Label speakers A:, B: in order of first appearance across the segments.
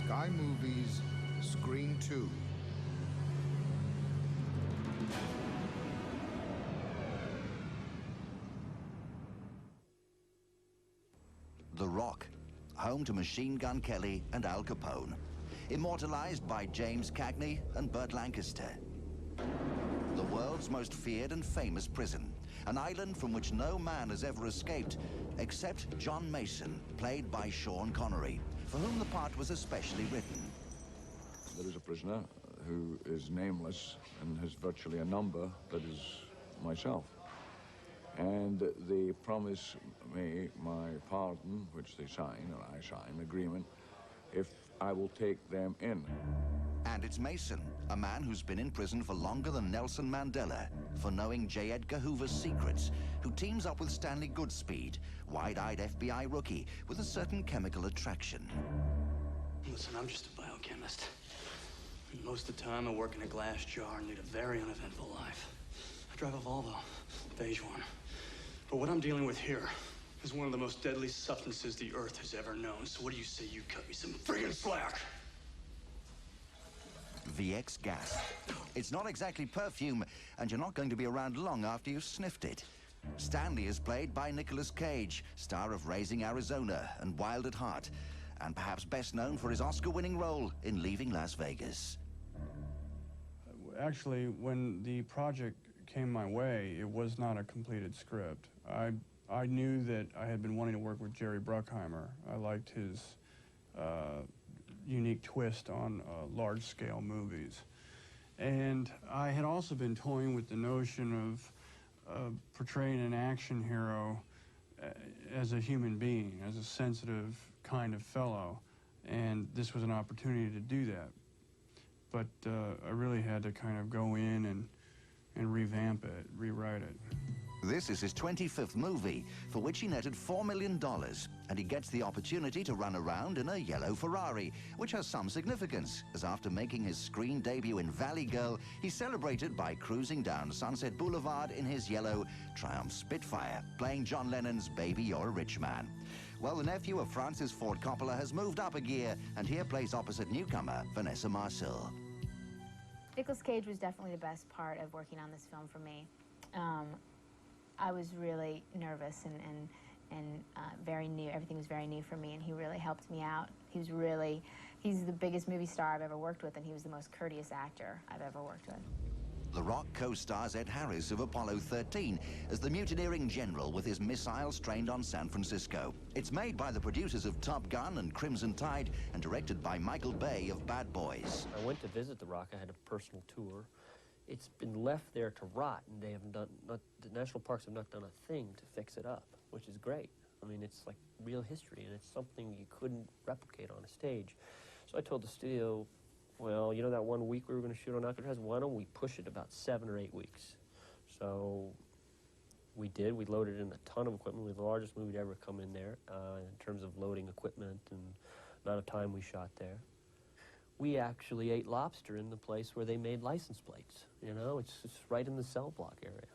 A: Sky Movies Screen 2.
B: The Rock, home to Machine Gun Kelly and Al Capone. Immortalized by James Cagney and Burt Lancaster. The world's most feared and famous prison. An island from which no man has ever escaped, except John Mason, played by Sean Connery, for whom the part was especially written.
C: There is a prisoner who is nameless and has virtually a number that is myself. And they promise me my pardon, which they sign, or I sign, agreement, if I will take them in.
B: And it's Mason, a man who's been in prison for longer than Nelson Mandela, for knowing J. Edgar Hoover's secrets, who teams up with Stanley Goodspeed, wide-eyed FBI rookie with a certain chemical attraction.
D: Listen, I'm just a biochemist. And most of the time, I work in a glass jar and lead a very uneventful life. I drive a Volvo, beige one. But what I'm dealing with here is one of the most deadly substances the Earth has ever known. So what do you say you cut me some friggin' slack?
B: VX gas. It's not exactly perfume, and you're not going to be around long after you've sniffed it. Stanley is played by Nicolas Cage, star of Raising Arizona and Wild at Heart, and perhaps best known for his Oscar-winning role in Leaving Las Vegas.
E: Actually, when the project came my way, it was not a completed script. I knew that I had been wanting to work with Jerry Bruckheimer. I liked his unique twist on large-scale movies. And I had also been toying with the notion of portraying an action hero as a human being, as a sensitive kind of fellow. And this was an opportunity to do that. But I really had to kind of go in and revamp it, rewrite it.
B: This is his 25th movie, for which he netted $4 million, and he gets the opportunity to run around in a yellow Ferrari, which has some significance, as after making his screen debut in Valley Girl, he's celebrated by cruising down Sunset Boulevard in his yellow Triumph Spitfire, playing John Lennon's Baby You're a Rich Man. Well, the nephew of Francis Ford Coppola has moved up a gear, and here plays opposite newcomer Vanessa Marcil.
F: Nicolas Cage was definitely the best part of working on this film for me. I was really nervous and very new. Everything was very new for me, and he really helped me out. He's the biggest movie star I've ever worked with, and he was the most courteous actor I've ever worked with.
B: The Rock co-stars Ed Harris of Apollo 13 as the mutineering general with his missiles trained on San Francisco. It's made by the producers of Top Gun and Crimson Tide and directed by Michael Bay of Bad Boys.
G: I went to visit The Rock. I had a personal tour. It's been left there to rot, and they haven't done, the national parks have not done a thing to fix it up, which is great. I mean, it's like real history, and it's something you couldn't replicate on a stage. So I told the studio, well, you know that 1 week we were going to shoot on Alcatraz? Why don't we push it about 7 or 8 weeks? So we did. We loaded in a ton of equipment. We were the largest movie to ever come in there in terms of loading equipment and amount of time we shot there. We actually ate lobster in the place where they made license plates. You know, it's right in the cell block area.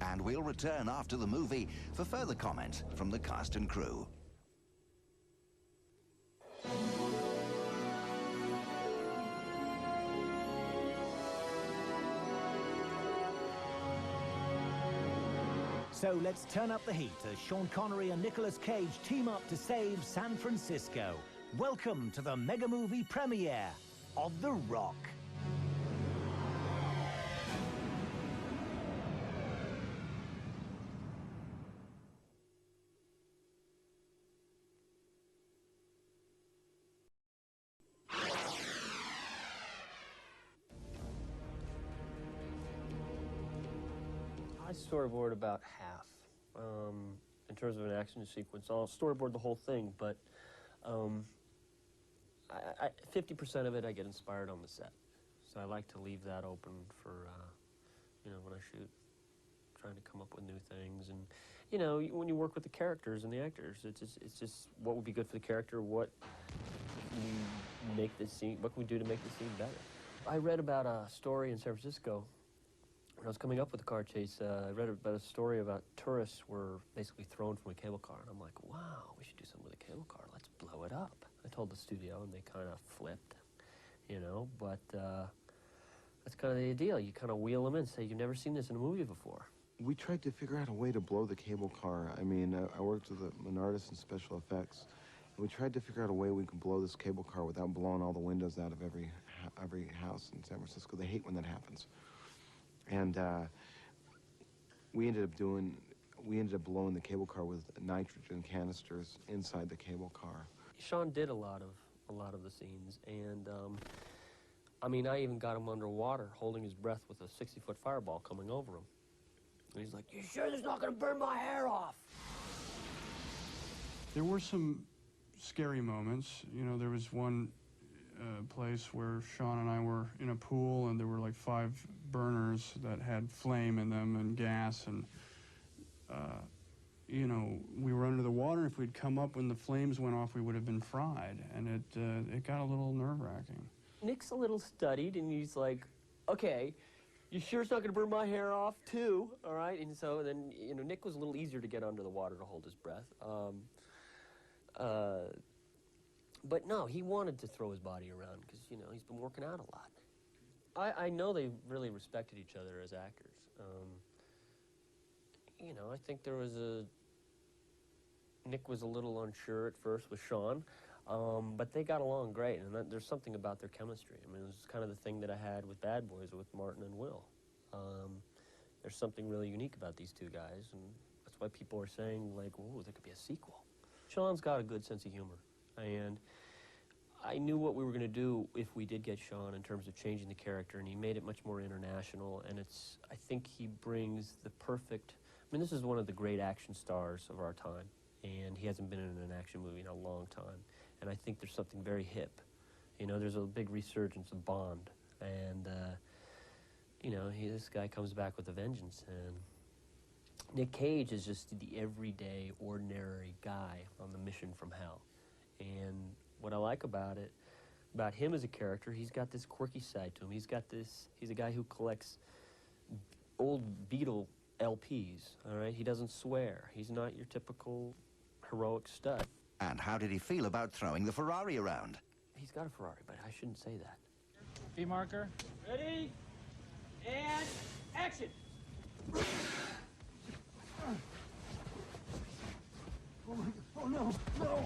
B: And we'll return after the movie for further comment from the cast and crew.
H: So let's turn up the heat as Sean Connery and Nicolas Cage team up to save San Francisco. Welcome to the mega movie premiere of The Rock.
G: I storyboard about half in terms of an action sequence. I'll storyboard the whole thing, but 50% of it I get inspired on the set. So I like to leave that open for, you know, when I shoot, trying to come up with new things. And, you know, when you work with the characters and the actors, it's just what would be good for the character, what can we make this scene, what can we do to make the scene better. I read about a story in San Francisco. When I was coming up with the car chase, I read about a story about tourists were basically thrown from a cable car. And I'm like, wow, we should do something with a cable car. Let's blow it up. I told the studio, and they kind of flipped, you know, but that's kind of the deal. You kind of wheel them in, say, you've never seen this in a movie before.
I: We tried to figure out a way to blow the cable car. I mean, I worked with an artist in special effects, and we tried to figure out a way we could blow this cable car without blowing all the windows out of every house in San Francisco. They hate when that happens. And we ended up blowing the cable car with nitrogen canisters inside the cable car.
G: Sean did a lot of the scenes, and I mean, I even got him underwater, holding his breath with a 60-foot fireball coming over him. And he's like, "You sure this is not going to burn my hair off?"
E: There were some scary moments. You know, there was one place where Sean and I were in a pool, and there were like 5 burners that had flame in them and gas, and you know, we were under the water, and if we'd come up when the flames went off, we would have been fried, and it got a little nerve-wracking.
G: Nick's a little studied, and he's like, "Okay, you sure it's not going to burn my hair off, too?" All right? And so then, you know, Nick was a little easier to get under the water to hold his breath. But no, he wanted to throw his body around because, you know, he's been working out a lot. I know they really respected each other as actors. You know, I think Nick was a little unsure at first with Sean, but they got along great, and there's something about their chemistry. I mean, it was kind of the thing that I had with Bad Boys with Martin and Will. There's something really unique about these two guys, and that's why people are saying, like, "Whoa, there could be a sequel." Sean's got a good sense of humor, and I knew what we were going to do if we did get Sean in terms of changing the character, and he made it much more international, and I think he brings the perfect, I mean, this is one of the great action stars of our time, and he hasn't been in an action movie in a long time, and I think there's something very hip. You know, there's a big resurgence of Bond, and, you know, this guy comes back with a vengeance, and Nick Cage is just the everyday, ordinary guy on the mission from hell. And what I like about him as a character, he's got this quirky side to him. He's a guy who collects old Beatle LPs, all right? He doesn't swear. He's not your typical heroic stud.
B: And how did he feel about throwing the Ferrari around?
G: He's got a Ferrari, but I shouldn't say that.
J: B marker. Ready? And action! Oh no, no!